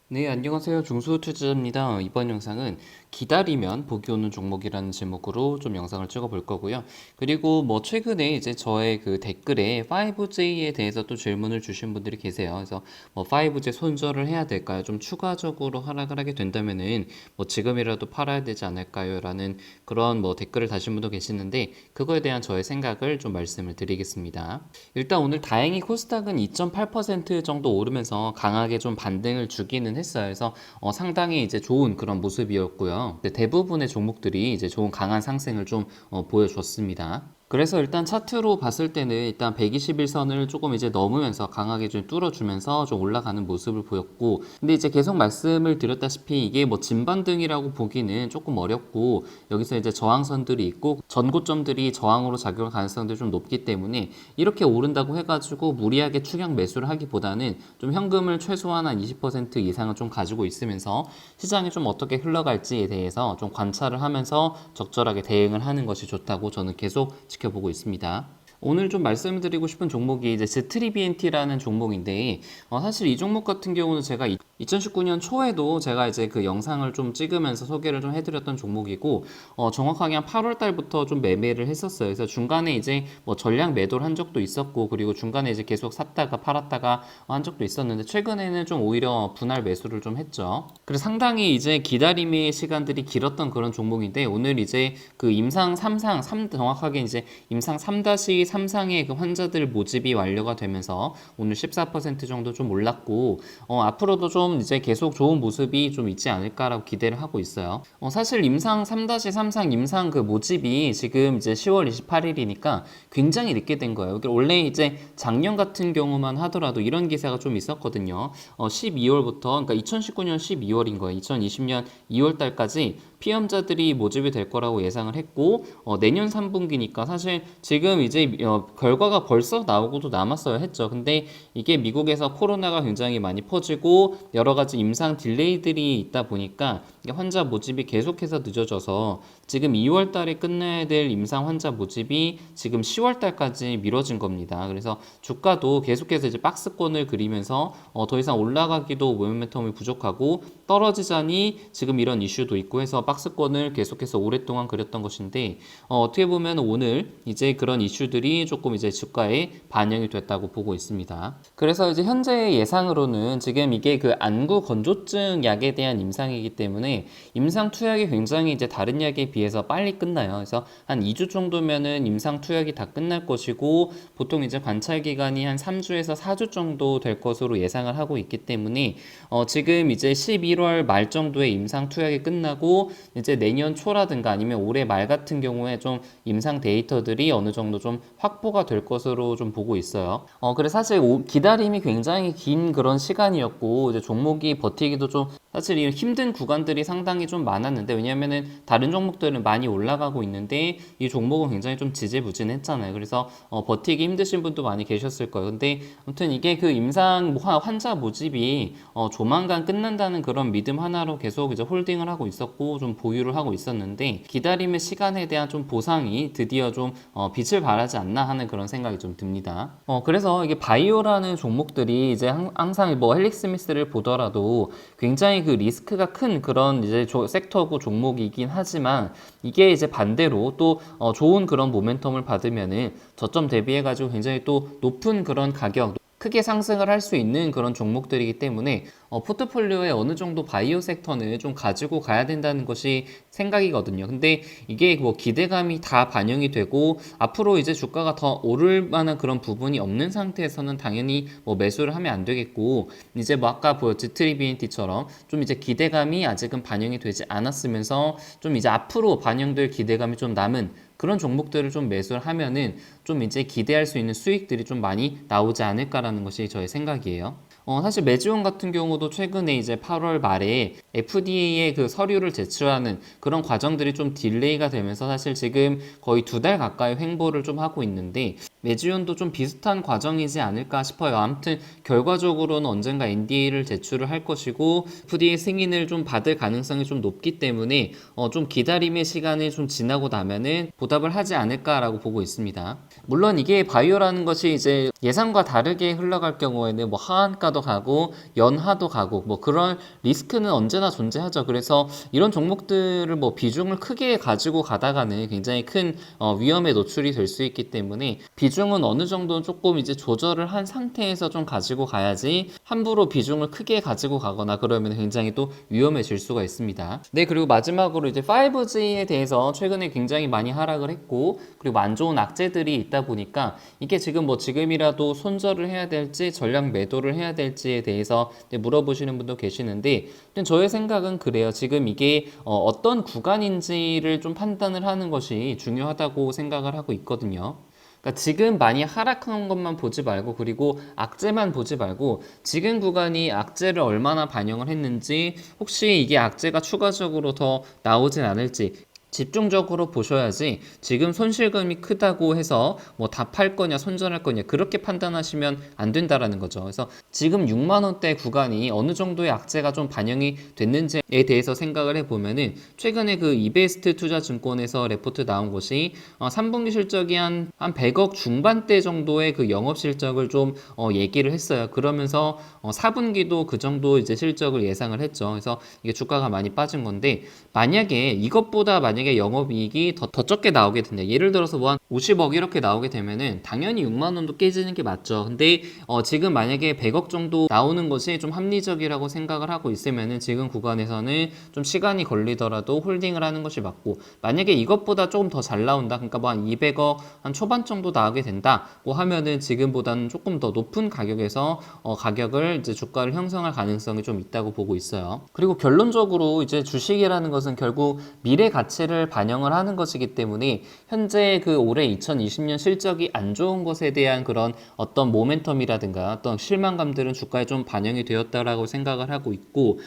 네, 안녕하세요. 중수투자자입니다. 이번 영상은 기다리면 복이 오는 종목이라는 제목으로 좀 영상을 찍어 볼 거고요. 그리고 뭐 최근에 이제 저의 그 댓글에 5J에 대해서 또 질문을 주신 분들이 계세요. 그래서 뭐 5J 손절을 해야 될까요? 좀 추가적으로 하락을 하게 된다면은 뭐 지금이라도 팔아야 되지 않을까요? 라는 그런 뭐 댓글을 다신 분도 계시는데 그거에 대한 저의 생각을 좀 말씀을 드리겠습니다. 일단 오늘 다행히 코스닥은 2.8% 정도 오르면서 강하게 좀 반등을 주기는 했어요. 그래서 상당히 이제 좋은 그런 모습이었고요. 대부분의 종목들이 이제 좋은 강한 상승을 좀 보여줬습니다. 그래서 일단 차트로 봤을 때는 일단 121선을 조금 이제 넘으면서 강하게 좀 뚫어주면서 좀 올라가는 모습을 보였고, 근데 이제 계속 말씀을 드렸다시피 이게 뭐 진반등이라고 보기는 조금 어렵고, 여기서 이제 저항선들이 있고 전고점들이 저항으로 작용할 가능성들이 좀 높기 때문에 이렇게 오른다고 해가지고 무리하게 추격 매수를 하기보다는 좀 현금을 최소한 한 20% 이상은 좀 가지고 있으면서 시장이 좀 어떻게 흘러갈지에 대해서 좀 관찰을 하면서 적절하게 대응을 하는 것이 좋다고 저는 계속 지켜보고 있습니다. 오늘 좀 말씀드리고 싶은 종목이 이제 스트리비엔티라는 종목인데 사실 이 종목 같은 경우는 제가 2019년 초에도 제가 이제 그 영상을 좀 찍으면서 소개를 좀 해드렸던 종목이고 정확하게 한 8월 달부터 좀 매매를 했었어요. 그래서 중간에 이제 뭐 전량 매도를 한 적도 있었고 그리고 중간에 이제 계속 샀다가 팔았다가 한 적도 있었는데 최근에는 좀 오히려 분할 매수를 좀 했죠. 그래서 상당히 이제 기다림의 시간들이 길었던 그런 종목인데 오늘 이제 그 임상 3상 3 정확하게 이제 임상 3-3상의 그 환자들 모집이 완료가 되면서 오늘 14% 정도 좀 올랐고 앞으로도 좀 이제 계속 좋은 모습이 좀 있지 않을까라고 기대를 하고 있어요. 사실 임상 3-3상 임상 그 모집이 지금 이제 10월 28일이니까 굉장히 늦게 된 거예요. 원래 이제 작년 같은 경우만 하더라도 이런 기사가 좀 있었거든요. 12월부터 그러니까 2019년 12월인 거예요. 2020년 2월 달까지 피험자들이 모집이 될 거라고 예상을 했고 내년 3분기니까 사실 지금 이제 결과가 벌써 나오고도 남았어야 했죠. 근데 이게 미국에서 코로나가 굉장히 많이 퍼지고 여러 가지 임상 딜레이들이 있다 보니까 환자 모집이 계속해서 늦어져서 지금 2월 달에 끝나야 될 임상 환자 모집이 지금 10월 달까지 미뤄진 겁니다. 그래서 주가도 계속해서 이제 박스권을 그리면서 더 이상 올라가기도 모멘텀이 부족하고 떨어지자니 지금 이런 이슈도 있고 해서 박스권을 계속해서 오랫동안 그렸던 것인데 어떻게 보면 오늘 이제 그런 이슈들이 조금 이제 주가에 반영이 됐다고 보고 있습니다. 그래서 이제 현재 예상으로는 지금 이게 그 안구 건조증 약에 대한 임상이기 때문에 임상 투약이 굉장히 이제 다른 약에 비해서 빨리 끝나요. 그래서 한 2주 정도면은 임상 투약이 다 끝날 것이고 보통 이제 관찰 기간이 한 3주에서 4주 정도 될 것으로 예상을 하고 있기 때문에 지금 이제 11월 말 정도에 임상 투약이 끝나고 이제 내년 초라든가 아니면 올해 말 같은 경우에 좀 임상 데이터들이 어느 정도 좀 확보가 될 것으로 좀 보고 있어요. 그래서 사실 기다림이 굉장히 긴 그런 시간이었고 이제 종목이 버티기도 좀 사실 이 힘든 구간들이 상당히 좀 많았는데 왜냐면은 다른 종목들은 많이 올라가고 있는데 이 종목은 굉장히 좀 지지부진했잖아요. 그래서 버티기 힘드신 분도 많이 계셨을 거예요. 근데 아무튼 이게 그 임상 환자 모집이 조만간 끝난다는 그런 믿음 하나로 계속 이제 홀딩을 하고 있었고 좀 보유를 하고 있었는데 기다림의 시간에 대한 좀 보상이 드디어 좀 빛을 발하지 않나 하는 그런 생각이 좀 듭니다. 그래서 이게 바이오라는 종목들이 이제 항상 뭐 헬릭스미스를 보더라도 굉장히 그 리스크가 큰 그런 이제 섹터고 종목이긴 하지만 이게 이제 반대로 또 좋은 그런 모멘텀을 받으면은 저점 대비해 가지고 굉장히 또 높은 그런 가격 크게 상승을 할 수 있는 그런 종목들이기 때문에 포트폴리오에 어느 정도 바이오 섹터는 좀 가지고 가야 된다는 것이 생각이거든요. 근데 이게 뭐 기대감이 다 반영이 되고 앞으로 이제 주가가 더 오를 만한 그런 부분이 없는 상태에서는 당연히 뭐 매수를 하면 안 되겠고 이제 뭐 아까 보였지 트리비엔티처럼 좀 이제 기대감이 아직은 반영이 되지 않았으면서 좀 이제 앞으로 반영될 기대감이 좀 남은 그런 종목들을 좀 매수를 하면은 좀 이제 기대할 수 있는 수익들이 좀 많이 나오지 않을까라는 것이 저의 생각이에요. 사실 메지온 같은 경우도 최근에 이제 8월 말에 FDA에 그 서류를 제출하는 그런 과정들이 좀 딜레이가 되면서 사실 지금 거의 2달 가까이 횡보를 좀 하고 있는데 메지온도 좀 비슷한 과정이지 않을까 싶어요. 아무튼 결과적으로는 언젠가 NDA를 제출을 할 것이고 FDA 승인을 좀 받을 가능성이 좀 높기 때문에 좀 기다림의 시간이 좀 지나고 나면은 보답을 하지 않을까라고 보고 있습니다. 물론 이게 바이오라는 것이 이제 예상과 다르게 흘러갈 경우에는 뭐 하한가도 가고 연하도 가고 뭐 그런 리스크는 언제나 존재하죠. 그래서 이런 종목들을 뭐 비중을 크게 가지고 가다가는 굉장히 큰 위험에 노출이 될 수 있기 때문에 비중은 어느 정도 조금 이제 조절을 한 상태에서 좀 가지고 가야지 함부로 비중을 크게 가지고 가거나 그러면 굉장히 또 위험해질 수가 있습니다. 네, 그리고 마지막으로 이제 5G에 대해서 최근에 굉장히 많이 하락을 했고 그리고 안 좋은 악재들이 있다 보니까 이게 지금 뭐 지금이라도 손절을 해야 될지 전량 매도를 해야 될지에 대해서 물어보시는 분도 계시는데 저의 생각은 그래요. 지금 이게 어떤 구간인지를 좀 판단을 하는 것이 중요하다고 생각을 하고 있거든요. 그러니까 지금 많이 하락한 것만 보지 말고 그리고 악재만 보지 말고 지금 구간이 악재를 얼마나 반영을 했는지 혹시 이게 악재가 추가적으로 더 나오진 않을지 집중적으로 보셔야지 지금 손실금이 크다고 해서 뭐 다 팔 거냐 손절할 거냐 그렇게 판단하시면 안 된다라는 거죠. 그래서 지금 6만 원대 구간이 어느 정도의 악재가 좀 반영이 됐는지에 대해서 생각을 해보면은 최근에 그 이베스트 투자증권에서 레포트 나온 것이 3분기 실적이 한 100억 중반대 정도의 그 영업 실적을 좀 얘기를 했어요. 그러면서 4분기도 그 정도 이제 실적을 예상을 했죠. 그래서 이게 주가가 많이 빠진 건데 만약에 이것보다 만약에 영업이익이 더 적게 나오게 된다. 예를 들어서 뭐 한 50억 이렇게 나오게 되면은 당연히 6만 원도 깨지는 게 맞죠. 근데 지금 만약에 100억 정도 나오는 것이 좀 합리적이라고 생각을 하고 있으면은 지금 구간에서는 좀 시간이 걸리더라도 홀딩을 하는 것이 맞고 만약에 이것보다 조금 더 잘 나온다. 그러니까 뭐 한 200억 한 초반 정도 나오게 된다고 하면은 지금보다는 조금 더 높은 가격에서 가격을 이제 주가를 형성할 가능성이 좀 있다고 보고 있어요. 그리고 결론적으로 이제 주식이라는 것은 결국 미래 가치를 반영을 하는 것이기 때문에 현재 그 올해 2020년 실적이 안 좋은 것에 대한 그런 어떤 모멘텀이라든가 어떤 실망감들은 주가에 좀 반영이 되었다라고 생각을 하고 있고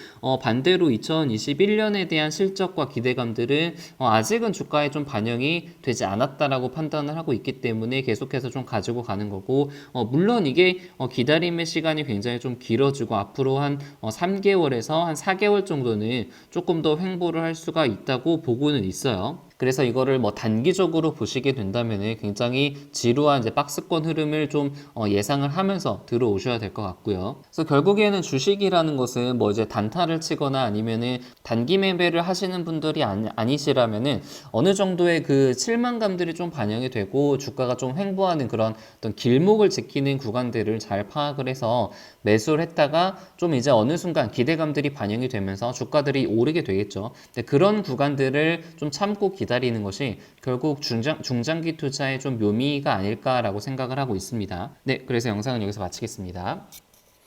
반대로 2021년에 대한 실적과 기대감들은 아직은 주가에 좀 반영이 되지 않았다라고 판단을 하고 있기 때문에 계속해서 좀 가지고 가는 거고 물론 이게 기다림의 시간이 굉장히 좀 길어지고 앞으로 한 3개월에서 한 4개월 정도는 조금 더 횡보를 할 수가 있다고 보고는 있어요. 그래서 이거를 뭐 단기적으로 보시게 된다면 굉장히 지루한 이제 박스권 흐름을 좀 예상을 하면서 들어오셔야 될 것 같고요. 그래서 결국에는 주식이라는 것은 뭐 이제 단타를 치거나 아니면은 단기 매매를 하시는 분들이 아니시라면은 어느 정도의 그 실망감들이 좀 반영이 되고 주가가 좀 횡보하는 그런 어떤 길목을 지키는 구간들을 잘 파악을 해서 매수를 했다가 좀 이제 어느 순간 기대감들이 반영이 되면서 주가들이 오르게 되겠죠. 근데 그런 구간들을 좀 참고 기다리는 것이 결국 중장기 투자의 좀 묘미가 아닐까라고 생각을 하고 있습니다. 네, 그래서 영상은 여기서 마치겠습니다.